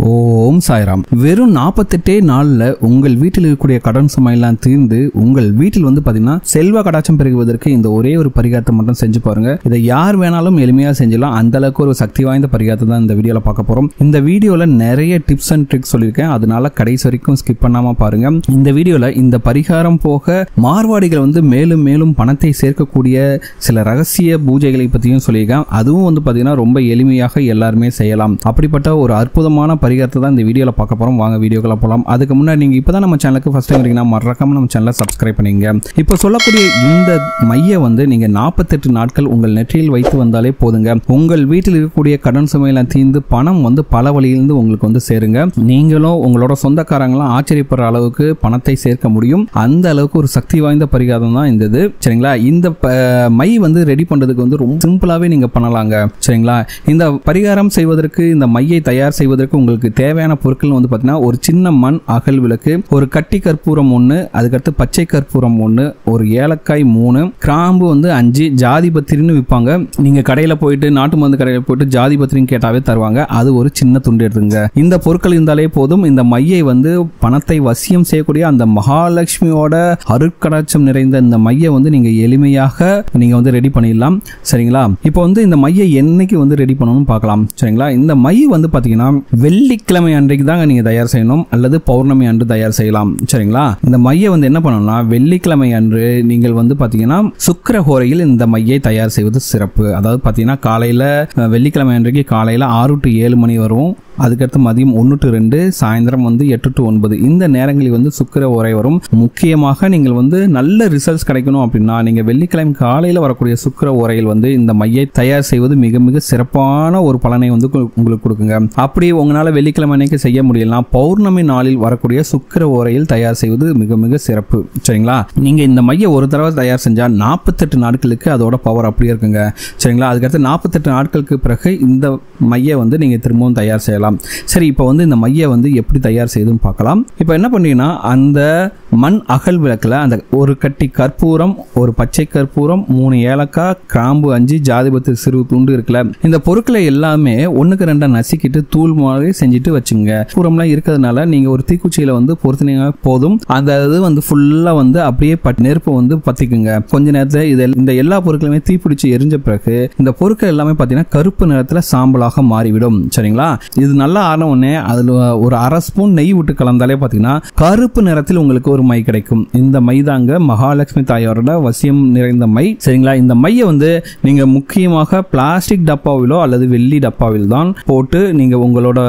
ஓம் சாய்ராம். வெறும் 48 நாள்ல உங்கள் வீட்டில் இருக்கக்கூடிய கடன் சுமையெல்லாம் தீர்ந்து உங்கள் வீட்டில் பாத்தீங்கன்னா செல்வ கடாட்சம் பெருகுவதற்கு இந்த ஒரே ஒரு பரிகாரத்தை மட்டும் செஞ்சு பாருங்க. இதை யார் வேணாலும் எளிமையா செஞ்சலாம். அந்த அளவுக்கு ஒரு சக்தி வாய்ந்த பரிகாரத்தை தான் இந்த வீடியோல பார்க்க போறோம். இந்த வீடியோல நிறைய டிப்ஸ் அண்ட் ட்ரிக்ஸ் சொல்லியிருக்கேன். அதனால கடைசி வரைக்கும் ஸ்கிப் பண்ணாம பாருங்க. இந்த வீடியோல இந்த பரிகாரம் போக மார்வாடிகள் மேலும் மேலும் பணத்தை சேர்க்கக்கூடிய சில ரகசிய பூஜைகளை பத்தியும் சொல்லியிருக்கேன். அதுவும் பாத்தீங்கன்னா ரொம்ப எளிமையாக எல்லாருமே செய்யலாம். அப்படிப்பட்ட ஒரு அற்புதமான பரிகாரத்தை தான் இந்த வீடியோல பார்க்க போறோம். வாங்க வீடியோக்குள்ள போலாம். அதுக்கு முன்னாடி நீங்க இப்பதான் நம்ம சேனலுக்கு ஃபர்ஸ்ட் டைம் இருக்கீங்கன்னா மறக்காம நம்ம சேனலை சப்ஸ்கிரைப் பண்ணுங்க. இப்போ சொல்லக்கூடிய இந்த மைய நீங்க 48 நாட்கள் உங்கள் நெற்றியில் வைத்து வந்தாலே போதுங்க. உங்கள் வீட்டில் இருக்கக்கூடிய கடன் சுமையெல்லாம் தீர்ந்து பணம் பல வழியிலிருந்து உங்களுக்கு சேருங்க. நீங்களும் உங்களோட சொந்தக்காரங்களும் ஆச்சரியப்படுற அளவுக்கு பணத்தை சேர்க்க முடியும். அந்த அளவுக்கு ஒரு சக்தி வாய்ந்த பரிகாரம் தான் இந்த இது. சரிங்களா? இந்த மை ரெடி பண்றதுக்கு ரொம்ப சிம்பிளாவே நீங்க பண்ணலாங்க. சரிங்களா? இந்த பரிகாரம் செய்வதற்கு இந்த மையை தயார் செய்வதற்கு உங்களுக்கு தேவையான பொருட்கள் பாத்தீங்கன்னா ஒரு சின்ன மண் அகல் விளக்கு, ஒரு கட்டி கற்பூரம் 1, அதுக்கடுத்து பச்சை கற்பூரம் 1, ஒரு ஏலக்காய் 3, கிராம்பு 5, ஜாதி பத்திரின்னு விற்பாங்க. நீங்க கடையில போயிட்டு நாட்டு மருந்து கடையில போயிட்டு ஜாதி பத்திரின்னு கேட்டாவே தருவாங்க. அது ஒரு சின்ன துண்டு எடுத்துங்க. இந்த பொருட்கள் இருந்தாலே போதும். இந்த மையை பணத்தை வசியம் செய்யக்கூடிய அந்த மகாலட்சுமியோட அருட்கடாட்சம் நிறைந்த இந்த மையை நீங்க எளிமையாக நீங்க ரெடி பண்ணிடலாம். சரிங்களா? இப்போ இந்த மையை என்னைக்கு ரெடி பண்ணணும்னு பார்க்கலாம். சரிங்களா? இந்த மை பாத்தீங்கன்னா வெள்ளிக்கிழமை அன்றைக்கு தாங்க நீங்க தயார் செய்யணும், அல்லது பௌர்ணமி அன்று தயார் செய்யலாம். சரிங்களா? இந்த மையை என்ன பண்ணணும்னா வெள்ளிக்கிழமை அன்று நீங்கள் பாத்தீங்கன்னா சுக்கிர ஹோரையில் இந்த மையை தயார் செய்வது சிறப்பு. அதாவது பாத்தீங்கன்னா காலையில வெள்ளிக்கிழமை அன்றைக்கு காலையில 6 to 7 மணி வரும். அதுக்கடுத்து மதியம் 1 to 2, சாயந்தரம் 8 to 9 இந்த நேரங்களில் சுக்கிர ஓரை வரும். முக்கியமாக நீங்கள் நல்ல ரிசல்ட்ஸ் கிடைக்கணும் அப்படின்னா நீங்க வெள்ளிக்கிழமை காலையில வரக்கூடிய சுக்கிர ஓரையில் இந்த மையை தயார் செய்வது மிக மிக சிறப்பான ஒரு பலனை உங்களுக்கு கொடுக்குங்க. அப்படி உங்களால வெள்ளிக்கிழமை அன்னைக்கு செய்ய முடியலனா பௌர்ணமி நாளில் வரக்கூடிய சுக்கிர ஓரையில் தயார் செய்வது மிக மிக சிறப்பு. சரிங்களா? நீங்க இந்த மையை ஒரு தடவை தயார் செஞ்சா 48 நாட்களுக்கு அதோட பவர் அப்படியே இருக்குங்க. சரிங்களா? அதுக்கடுத்து 48 நாட்களுக்கு பிறகு இந்த மையை நீங்க திரும்பவும் தயார் செய்யலாம். சரி, இப்போ இந்த மையை எப்படி தயார் செய்யுதுன்னு பார்க்கலாம். இப்போ என்ன பண்ணீங்கன்னா அந்த மண் அகல் விளக்குல அந்த ஒரு கட்டி கற்பூரம், ஒரு பச்சை கற்பூரம், 3 ஏலக்காய், கிராம்பு 5, ஜாதிபத்திரி சிறு துண்டு இருக்குல்ல, இந்த பொருட்களை எல்லாமே 1க்கு 2 நசுக்கிட்டு தூள் மாதிரி செஞ்சுட்டு வச்சுங்க. கற்பூரம்லாம் இருக்கிறதுனால நீங்க ஒரு தீக்குச்சியில பொருத்தினீங்க போதும். அந்த இது ஃபுல்லா அப்படியே நெருப்பு பத்திக்குங்க. கொஞ்ச நேரத்துல இந்த எல்லா பொருட்களுமே தீப்பிடிச்சு எரிஞ்ச பிறகு இந்த பொருட்கள் எல்லாமே பாத்தீங்கன்னா கருப்பு நிறத்துல சாம்பலாக மாறிவிடும். சரிங்களா? இது நல்லா ஆன உடனே அதுல ஒரு 1/2 ஸ்பூன் நெய் விட்டு கலந்தாலே பாத்தீங்கன்னா கருப்பு நிறத்தில் உங்களுக்கு ஒரு மை கிடைக்கும். இந்த மை தாங்க மகாலட்சுமி தாயாரோட வசியம் நிறைந்த மை. சரிங்களா? இந்த மையை நீங்க முக்கியமாக பிளாஸ்டிக் டப்பாவிலோ அல்லது வெள்ளி டப்பாவில் தான் போட்டு நீங்க உங்களோட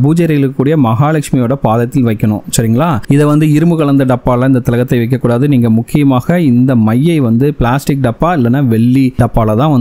பூஜையில் இருக்கக்கூடிய மகாலட்சுமியோட பாதத்தில் வைக்கணும். சரிங்களா? இதை இரும்பு கலந்த டப்பால இந்த திலகத்தை வைக்க கூடாது. நீங்க முக்கியமாக இந்த மையை பிளாஸ்டிக் டப்பா இல்லைன்னா வெள்ளி டப்பால தான்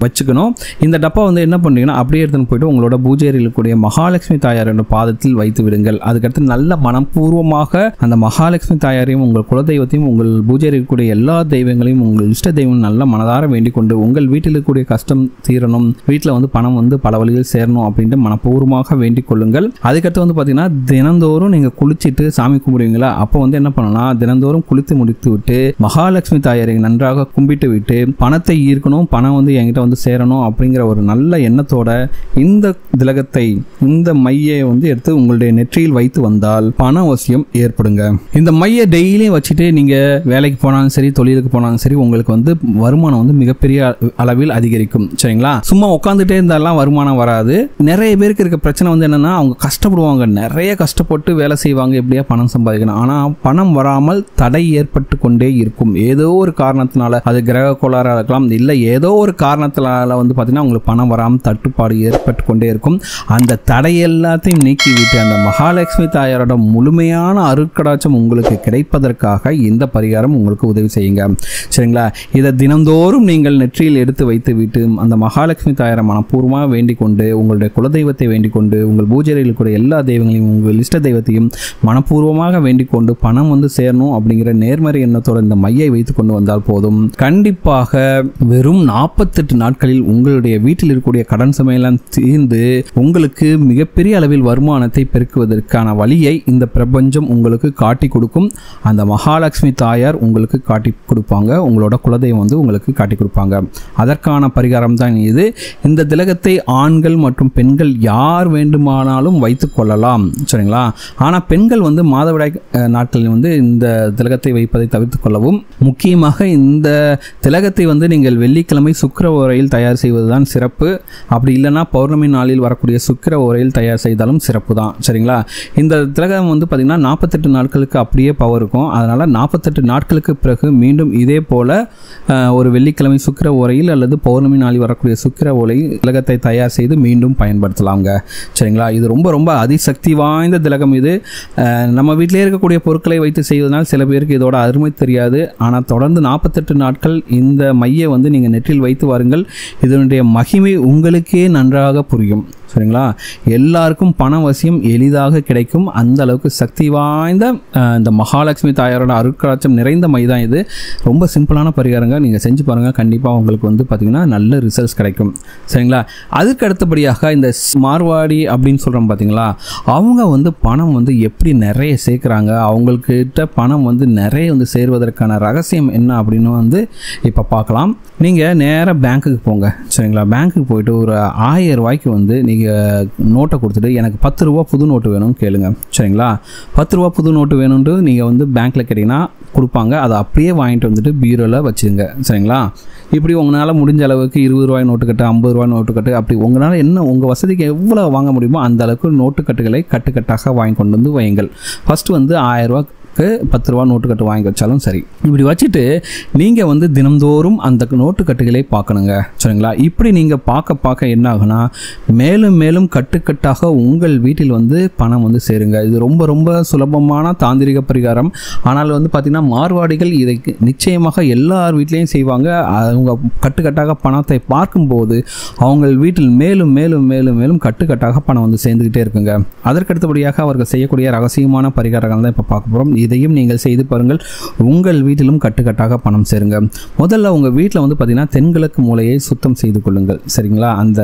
வச்சுக்கணும். இந்த டப்பா என்ன பண்ணீங்கன்னா அப்படியே எடுத்துன்னு போயிட்டு உங்களோட பூஜையில் இருக்கக்கூடிய மகாலட்சுமி தாயாரோட பாதத்தில் வைத்து விடுங்கள். அதுக்கடுத்து நல்ல மனப்பூர்வமாக அந்த மகாலட்சுமி தாயாரையும் உங்கள் குலதெய்வத்தையும் உங்கள் பூஜையில் இருக்கக்கூடிய எல்லா தெய்வங்களையும் உங்கள் இஷ்ட தெய்வம் நல்ல மனதார வேண்டிக் கொண்டு உங்கள் வீட்டில் இருக்கக்கூடிய கஷ்டம் தீரணும், வீட்டில் பணம் பல வழியில் சேரணும் அப்படின்ட்டு மனப்பூர்வமாக வேண்டிக் கொள்ளுங்கள். அதுக்கடுத்து பாத்தீங்கன்னா தினந்தோறும் நீங்க குளிச்சுட்டு சாமி கும்பிடுவீங்களா, அப்போ என்ன பண்ணலாம், தினந்தோறும் குளித்து முடித்து விட்டு மகாலட்சுமி தாயாரை நன்றாக கும்பிட்டு விட்டு பணத்தை ஈர்க்கணும், பணம் என்கிட்ட சேரணும் அப்படிங்கிற ஒரு நல்ல எண்ணத்தோட இந்த திலகத்தை இந்த மையை எடுத்து உங்களுடைய நெற்றியில் வைத்து வந்தால் பண அவசியம் ஏற்படுங்க. இந்த மையை டெய்லியும் வச்சுட்டு நீங்க வேலைக்கு போனாலும் சரி, தொழிலுக்கு போனாலும் சரி, உங்களுக்கு வருமானம் மிகப்பெரிய அளவில் அதிகரிக்கும். சரிங்களா? சும்மா உட்காந்துட்டே இருந்தாலும் வருமானம் வராது. நிறைய பேருக்கு இருக்க பிரச்சனை என்னன்னா அவங்க கஷ்டப்படுவாங்க, நிறைய கஷ்டப்பட்டு வேலை செய்வாங்க, எப்படியா பணம் சம்பாதிக்கணும். ஆனா பணம் வராமல் தடை ஏற்பட்டு கொண்டே இருக்கும். ஏதோ ஒரு காரணத்தினால, அது கிரக கோளாறா இருக்கலாம், இல்ல ஏதோ ஒரு காரணத்தினால பாத்தீங்கன்னா உங்களுக்கு பணம் வராமல் தட்டுப்பாடு ஏற்பட்டு கொண்டே இருக்கும். அந்த தடை எல்லாத்தையும் நீக்கி விட்டு அந்த மகாலட்சுமி தாயாரோட முழுமையான அருட்கடாட்சம் உங்களுக்கு கிடைப்பதற்காக இந்த பரிகாரம் உங்களுக்கு உதவி செய்யுங்க. சரிங்களா? இதை தினந்தோறும் நீங்கள் நெற்றியில் எடுத்து வைத்து விட்டு அந்த மகாலட்சுமி தாயாரை மனப்பூர்வமாக வேண்டிக் கொண்டு உங்களுடைய குலதெய்வத்தை வேண்டிக் கொண்டு உங்கள் பூஜையில் கூட எல்லா தெய்வங்களையும் உங்கள் இஷ்ட தெய்வத்தையும் மனப்பூர்வமாக வேண்டிக் கொண்டு பணம் சேரணும் அப்படிங்கிற நேர்மறை எண்ணத்தோட இந்த மையை வைத்துக் கொண்டு வந்தால் போதும். கண்டிப்பாக வெறும் 48 நாட்களில் உங்களுடைய வீட்டில் இருக்கக்கூடிய கடன் சுமையெல்லாம் தீர்ந்து உங்களுக்கு வீட்டுக்கு மிகப்பெரிய அளவில் வருமானத்தை பெருக்குவதற்கான வழியை இந்த பிரபஞ்சம் உங்களுக்கு காட்டி கொடுக்கும். அந்த மகாலட்சுமி தாயார் உங்களுக்கு காட்டி கொடுப்பாங்க, உங்களோட குலதெய்வம் வந்து உங்களுக்கு காட்டி கொடுப்பாங்க. அதற்கான பரிகாரம் தான் இது. இந்த திலகத்தை ஆண்கள் மற்றும் பெண்கள் யார் வேண்டுமானாலும் வைத்து கொள்ளலாம், சரிங்களா. ஆனால் பெண்கள் வந்து மாதவிடாய் நாட்களில் வந்து இந்த திலகத்தை வைப்பதை தவிர்த்து கொள்ளவும். முக்கியமாக இந்த திலகத்தை வந்து நீங்கள் வெள்ளிக்கிழமை சுக்கிர ஓரையில் தயார் செய்வதுதான் சிறப்பு. அப்படி இல்லைன்னா பௌர்ணமி நாளில் வரக்கூடிய சுக்கிர ஓரையில் தயார் செய்தாலும் சிறப்பு தான், சரிங்களா. இந்த திலகம் வந்து பார்த்திங்கன்னா 48 நாட்களுக்கு அப்படியே பவர் இருக்கும். அதனால் 48 நாட்களுக்கு பிறகு மீண்டும் இதே போல் ஒரு வெள்ளிக்கிழமை சுக்கிர ஓரையில் அல்லது பௌர்ணமி நாளில் வரக்கூடிய சுக்கிர ஓரையில் திலகத்தை தயார் செய்து மீண்டும் பயன்படுத்தலாங்க, சரிங்களா. இது ரொம்ப ரொம்ப அதிசக்தி வாய்ந்த திலகம். இது நம்ம வீட்டிலே இருக்கக்கூடிய பொருட்களை வைத்து செய்வதனால் சில பேருக்கு இதோட அருமை தெரியாது. ஆனால் தொடர்ந்து 48 நாட்கள் இந்த மையை வந்து நீங்கள் நெற்றில் வைத்து வாருங்கள். இதனுடைய மகிமை உங்களுக்கே நன்றாக புரியும், சரிங்களா. எல்லாருக்கும் பண வசியம் எளிதாக கிடைக்கும். அந்த அளவுக்கு சக்தி வாய்ந்த இந்த மகாலட்சுமி தாயாரோட அருட்கடாட்சம் நிறைந்த மை தான் இது. ரொம்ப சிம்பிளான பரிகாரங்க, நீங்கள் செஞ்சு பாருங்கள். கண்டிப்பாக உங்களுக்கு வந்து பார்த்திங்கன்னா நல்ல ரிசல்ட்ஸ் கிடைக்கும், சரிங்களா. அதுக்கு அடுத்தபடியாக இந்த மார்வாடி அப்படின்னு சொல்கிறோம் பார்த்தீங்களா, அவங்க வந்து பணம் வந்து எப்படி நிறைய சேர்க்குறாங்க, அவங்கக்கிட்ட பணம் வந்து நிறைய வந்து சேர்வதற்கான ரகசியம் என்ன அப்படின்னு வந்து இப்போ பார்க்கலாம். நீங்கள் நேராக பேங்க்குக்கு போங்க, சரிங்களா. பேங்க்குக்கு போயிட்டு ஒரு 1000 ரூபாய்க்கு வந்து நீங்கள் நோட்டை கொடுத்துட்டு எனக்கு 10 ரூபா புது நோட்டு வேணும்னு கேளுங்க, சரிங்களா. 10 ரூபா புது நோட்டு வேணும்னு நீங்கள் வந்து பேங்க்கில் கேட்டிங்கன்னா கொடுப்பாங்க. அதை அப்படியே வாங்கிட்டு வந்துட்டு பீரோவில் வச்சுருங்க, சரிங்களா. இப்படி உங்களால் முடிஞ்ச அளவுக்கு 20 ரூபாய் நோட்டு கட்டு, 50 ரூபாய் நோட்டு கட்டு, அப்படி உங்களால் என்ன உங்கள் வசதிக்கு எவ்வளோ வாங்க முடியுமோ அந்த அளவுக்கு நோட்டுக்கட்டுகளை கட்டுக்கட்டாக வாங்கி கொண்டு வந்து வையுங்கள். ஃபஸ்ட்டு வந்து 1000 ரூபா 10 ரூபா நோட்டு கட்டு வாங்கி வச்சாலும் சரி. இப்படி வச்சுட்டு நீங்கள் வந்து தினந்தோறும் அந்த நோட்டு கட்டுகளை பார்க்கணுங்க, சரிங்களா. இப்படி நீங்கள் பார்க்க என்ன ஆகுனா மேலும் மேலும் கட்டுக்கட்டாக உங்கள் வீட்டில் வந்து பணம் வந்து சேருங்க. இது ரொம்ப ரொம்ப சுலபமான தாந்திரிக பரிகாரம். ஆனால் வந்து பார்த்திங்கன்னா மார்வாடிகள் இதை நிச்சயமாக எல்லார் வீட்லேயும் செய்வாங்க. அவங்க கட்டுக்கட்டாக பணத்தை பார்க்கும்போது அவங்க வீட்டில் மேலும் மேலும் மேலும் மேலும் கட்டுக்கட்டாக பணம் வந்து சேர்ந்துக்கிட்டே இருக்குங்க. அதற்கடுத்தபடியாக அவர்கள் செய்யக்கூடிய ரகசியமான பரிகாரங்கள் தான் இப்போ பார்க்க போகிறோம். இதையும் நீங்கள் செய்து பாருங்கள், உங்கள் வீட்டிலும் கட்டுக்கட்டாக பணம் சேருங்க. முதல்ல உங்கள் வீட்டில் வந்து பார்த்திங்கன்னா தென்கிழக்கு மூலையை சுத்தம் செய்து கொள்ளுங்கள், சரிங்களா. அந்த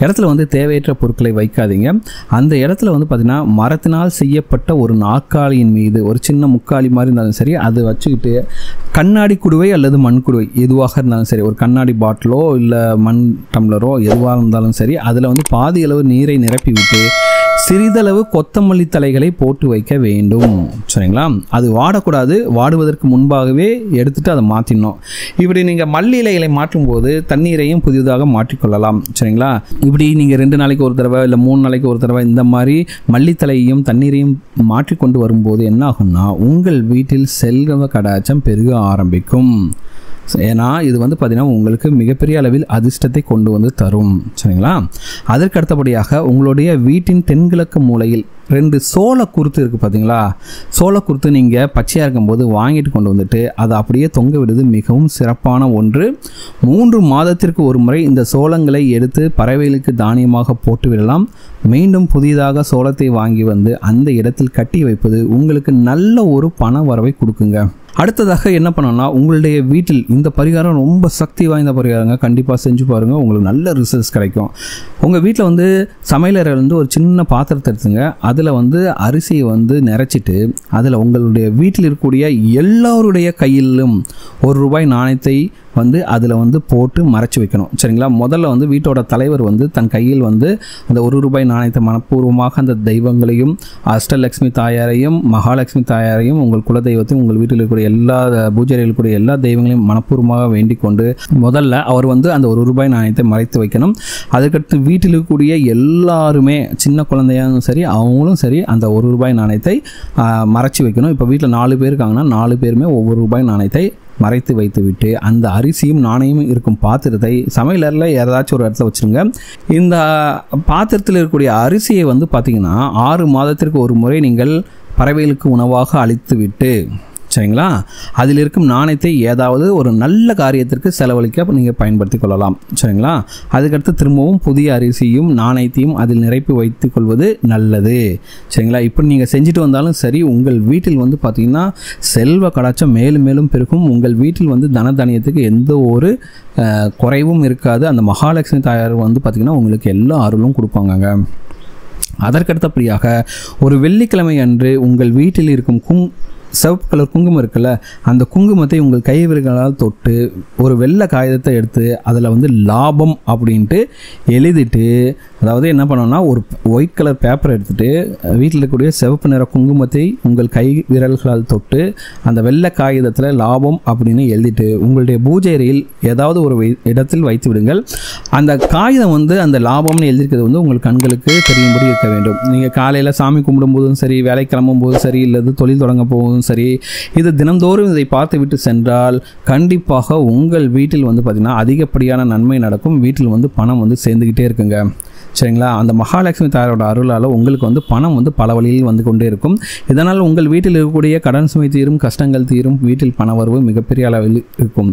இடத்துல வந்து தேவையற்ற பொருட்களை வைக்காதீங்க. அந்த இடத்துல வந்து பார்த்திங்கன்னா மரத்தினால் செய்யப்பட்ட ஒரு நாற்காலியின் மீது ஒரு சின்ன முக்காலி மாதிரி இருந்தாலும் சரி, அது வச்சுக்கிட்டு கண்ணாடி குடுவை அல்லது மண் குடுவை எதுவாக இருந்தாலும் சரி, ஒரு கண்ணாடி பாட்டிலோ இல்லை மண் டம்ளரோ எதுவாக இருந்தாலும் சரி, அதில் வந்து பாதி அளவு நீரை நிரப்பி விட்டு சிறிதளவு கொத்தமல்லி தலைகளை போட்டு வைக்க வேண்டும், சரிங்களா. அது வாடக்கூடாது, வாடுவதற்கு முன்பாகவே எடுத்துட்டு அதை மாற்றிடணும். இப்படி நீங்கள் மல்லி இலைகளை மாற்றும் போது தண்ணீரையும் புதிதாக மாற்றிக்கொள்ளலாம், சரிங்களா. இப்படி நீங்கள் 2 நாளைக்கு ஒரு தடவை இல்லை 3 நாளைக்கு ஒரு தடவை இந்த மாதிரி மல்லித்தலையையும் தண்ணீரையும் மாற்றிக்கொண்டு வரும்போது என்ன ஆகும்னா உங்கள் வீட்டில் செல்வ கடாட்சம் பெருக ஆரம்பிக்கும். ஏன்னா இது வந்து பார்த்திங்கன்னா உங்களுக்கு மிகப்பெரிய அளவில் அதிர்ஷ்டத்தை கொண்டு வந்து தரும், சரிங்களா. அதற்கு அடுத்தபடியாக உங்களுடைய வீட்டின் தென்கிழக்கு மூலையில் 2 சோள குருத்து இருக்குது பார்த்தீங்களா. சோள குருத்து நீங்கள் பச்சையாக இருக்கும்போது வாங்கிட்டு கொண்டு வந்துட்டு அதை அப்படியே தொங்க விடுவது மிகவும் சிறப்பான ஒன்று. 3 மாதத்திற்கு ஒரு முறை இந்த சோளங்களை எடுத்து பறவைகளுக்கு தானியமாக போட்டு விடலாம். மீண்டும் புதிதாக சோளத்தை வாங்கி வந்து அந்த இடத்தில் கட்டி வைப்பது உங்களுக்கு நல்ல ஒரு பண வரவை கொடுக்குங்க. அடுத்ததாக என்ன பண்ணணும்னா உங்களுடைய வீட்டில் இந்த பரிகாரம் ரொம்ப சக்தி வாய்ந்த பரிகாரங்க, கண்டிப்பாக செஞ்சு பாருங்கள், உங்களுக்கு நல்ல ரிசல்ட்ஸ் கிடைக்கும். உங்கள் வீட்டில் வந்து சமையலறையில் வந்து ஒரு சின்ன பாத்திரத்தை எடுத்துங்க, அதில் வந்து அரிசியை வந்து நிறச்சிட்டு அதில் உங்களுடைய வீட்டில் இருக்கக்கூடிய எல்லோருடைய கையிலும் 1 ரூபாய் நாணயத்தை வந்து அதில் வந்து போட்டு மறைச்சி வைக்கணும், சரிங்களா. முதல்ல வந்து வீட்டோட தலைவர் வந்து தன் கையில் வந்து அந்த 1 ரூபாய் நாணயத்தை மனப்பூர்வமாக அந்த தெய்வங்களையும் அஷ்டலட்சுமி தாயாரையும் மகாலட்சுமி தாயாரையும் உங்கள் குலதெய்வத்தையும் உங்கள் வீட்டில் இருக்கக்கூடிய எல்லா பூஜைகளில் இருக்கக்கூடிய எல்லா தெய்வங்களையும் மனப்பூர்வமாக வேண்டிக் கொண்டு முதல்ல அவர் வந்து அந்த 1 ரூபாய் நாணயத்தை மறைத்து வைக்கணும். அதுக்கடுத்து வீட்டில் இருக்கக்கூடிய எல்லாருமே சின்ன குழந்தையாலும் சரி அவங்களும் சரி அந்த 1 ரூபாய் நாணயத்தை மறைச்சி வைக்கணும். இப்போ வீட்டில் 4 பேர் இருக்காங்கன்னா 4 பேருமே ஒவ்வொரு ரூபாய் நாணயத்தை மறைத்து வைத்து விட்டு அந்த அரிசியும் நாணயமும் இருக்கும் பாத்திரத்தை சமையலறையில் ஏதாச்சும் ஒரு இடத்துல வச்சுருங்க. இந்த பாத்திரத்தில் இருக்கக்கூடிய அரிசியை வந்து பார்த்திங்கன்னா 6 மாதத்திற்கு ஒரு முறை நீங்கள் பறவைகளுக்கு உணவாக அளித்து விட்டு, சரிங்களா, அதில் இருக்கும் நாணயத்தை ஏதாவது ஒரு நல்ல காரியத்திற்கு செலவழிக்க நீங்கள் பயன்படுத்தி கொள்ளலாம், சரிங்களா. அதுக்கடுத்து திரும்பவும் புதிய அரிசியும் நாணயத்தையும் அதில் நிரப்பி வைத்து கொள்வது நல்லது, சரிங்களா. இப்படி நீங்கள் செஞ்சுட்டு வந்தாலும் சரி உங்கள் வீட்டில் வந்து பார்த்திங்கன்னா செல்வ கடாட்சம் மேலும் மேலும் பெருக்கும். உங்கள் வீட்டில் வந்து தனதானியத்துக்கு எந்த ஒரு குறைவும் இருக்காது. அந்த மகாலட்சுமி தாயார் வந்து பார்த்திங்கன்னா உங்களுக்கு எல்லா அருளும் கொடுப்பாங்க. அதற்கடுத்தபடியாக ஒரு வெள்ளிக்கிழமை அன்று உங்கள் வீட்டில் இருக்கும் சிவப்பு கலர் குங்குமம் இருக்குல்ல, அந்த குங்குமத்தை உங்கள் கை விரல்களால் தொட்டு ஒரு வெள்ளை காகிதத்தை எடுத்து அதில் வந்து லாபம் அப்படின்ட்டு எழுதிட்டு, அதாவது என்ன பண்ணோம்னா ஒரு ஒயிட் கலர் பேப்பர் எடுத்துகிட்டு வீட்டில் இருக்கக்கூடிய சிவப்பு நிற குங்குமத்தை உங்கள் கை விரல்களால் தொட்டு அந்த வெள்ளை காகிதத்தில் லாபம் அப்படின்னு எழுதிட்டு உங்களுடைய பூஜை அறையில் ஏதாவது ஒரு இடத்தில் வைத்து விடுங்கள். அந்த காகிதம் வந்து அந்த லாபம்னு எழுதியிருக்கிறது வந்து உங்கள் கண்களுக்கு தெரியும்படி இருக்க வேண்டும். நீங்கள் காலையில் சாமி கும்பிடும் போதும் சரி, வேலை கிளம்பும் போதும் சரி, இல்லது தொழில் தொடங்க போதும் சரி, இது தினந்தோறும் இதை பார்த்து விட்டு சென்றால் கண்டிப்பாக உங்கள் வீட்டில் வந்து பார்த்திங்கன்னா அதிகப்படியான நன்மை நடக்கும். வீட்டில் வந்து பணம் வந்து சேர்ந்துக்கிட்டே இருக்குங்க. சரிங்களா? அந்த மகாலட்சுமி தாயாரோட அருளால் உங்களுக்கு வந்து பணம் வந்து பல வழியில் வந்து கொண்டே இருக்கும். இதனால் உங்கள் வீட்டில் இருக்கக்கூடிய கடன் சுமை தீரும், கஷ்டங்கள் தீரும், வீட்டில் பண வரவு மிகப்பெரிய அளவில் இருக்கும்.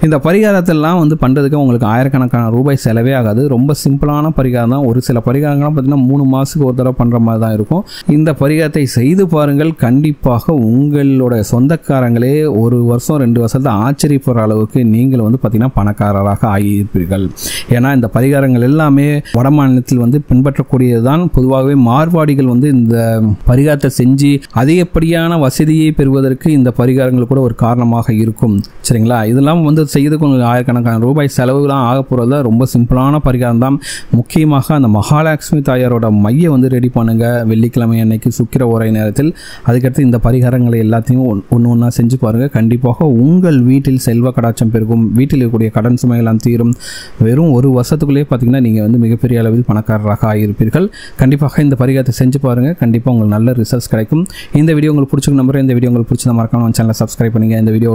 இந்த பரிகாரத்தெல்லாம் வந்து பண்ணுறதுக்கு உங்களுக்கு ஆயிரக்கணக்கான ரூபாய் செலவே ஆகாது. ரொம்ப சிம்பிளான பரிகாரம் தான். ஒரு சில பரிகாரங்கள்லாம் பார்த்திங்கன்னா 3 மாதத்துக்கு ஒரு தடவை பண்ணுற மாதிரி தான் இருக்கும். இந்த பரிகாரத்தை செய்து பாருங்கள். கண்டிப்பாக உங்களோட சொந்தக்காரங்களே 1 வருஷம் 2 வருஷத்தை ஆச்சரியப்படுற அளவுக்கு நீங்கள் வந்து பார்த்திங்கன்னா பணக்காரராக ஆகியிருப்பீர்கள். ஏன்னா இந்த பரிகாரங்கள் எல்லாமே வடமாநில வந்து பின்பற்றக்கூடியதுதான். பொதுவாகவே மார்வாடிகள் வந்து இந்த பரிகாரத்தை செஞ்சு அதிகப்படியான வசதியை பெறுவதற்கு இந்த பரிகாரங்கள் கூட ஒரு காரணமாக இருக்கும். சரிங்களா? இதெல்லாம் வந்து செய்யறதுக்கு ஆயிரக்கணக்கான ரூபாய் செலவுலாம் ஆக போகிறத ரொம்ப சிம்பிளான பரிகாரம் தான். முக்கியமாக அந்த மகாலட்சுமி தாயாரோட மையை வந்து ரெடி பண்ணுங்க வெள்ளிக்கிழமை அன்னைக்கு சுக்கிர ஓரை நேரத்தில். அதுக்கடுத்து இந்த பரிகாரங்களை எல்லாத்தையும் ஒன்று ஒன்றா செஞ்சு பாருங்கள். கண்டிப்பாக உங்கள் வீட்டில் செல்வ கடாட்சம் பெருகும். வீட்டில் இருக்கக்கூடிய கடன் சுமையெல்லாம் தீரும். வெறும் 1 வருஷத்துக்குள்ளேயே பார்த்தீங்கன்னா நீங்கள் வந்து மிகப்பெரிய அளவில் பணக்காரராக ஆகியிருப்பீர்கள். கண்டிப்பாக இந்த பரிகாரத்தை செஞ்சு பாருங்கள். கண்டிப்பாக உங்களுக்கு நல்ல ரிசல்ட்ஸ் கிடைக்கும். இந்த வீடியோ உங்களுக்கு பிடிச்சிருக்க நம்புறேன். இந்த வீடியோ உங்களுக்கு பிடிச்சத மறக்காம சேனலை சப்ஸ்கிரைப் பண்ணுங்கள். இந்த வீடியோ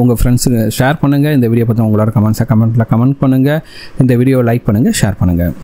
உங்கள் ஃப்ரெண்ட்ஸுக்கு ஷேர் பண்ணுங்கள். இந்த வீடியோ பற்றி உங்களோட கமெண்ட்டில் கமெண்ட் பண்ணுங்கள். இந்த வீடியோ லைக் பண்ணுங்கள், ஷேர் பண்ணுங்கள்.